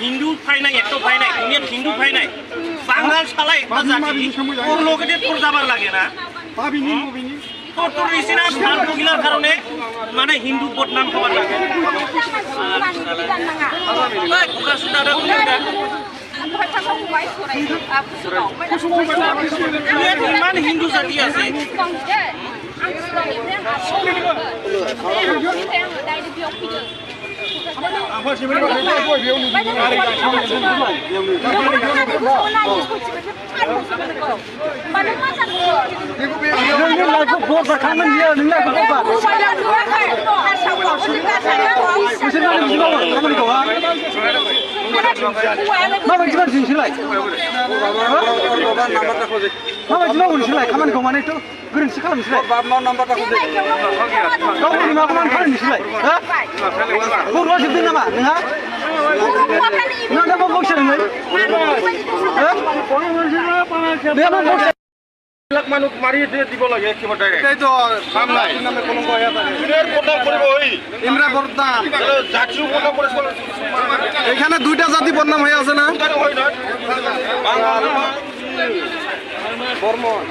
হিন্দু ফাইনাই এত ফাইনাই দুনিয়ার হিন্দু ফাইনাই বাঙাল শালা একটা জাতি ওর লোকেদের তোর যাবার লাগে না তোর ইসিনা ভাল মহিলার কারণে মানে হিন্দু বদনাম হবার লাগে ইমান হিন্দু জাতি আছে খামানিखौ माने একটু गोरोन्थि खालामनोसैलाय बाबनाव नाम्बारটা खुदे गावनि माखौ मान खालामनोसैलाय हो बर'आ जोबदों नामा नोंहा नोंहा दा बक्सर नोङो हो লাখ মানুষ মারি দিব লাগে একেবারে ডাইরেক্ট এই তো সামলাই নামে কলঙ্ক হইয়া থাকে এর বদনাম করব ওই ইমরা বদনাম জাতীয় বদনাম করে এখানে দুইটা জাতি বদনাম হয়ে আছে না বাঙালি বর্মন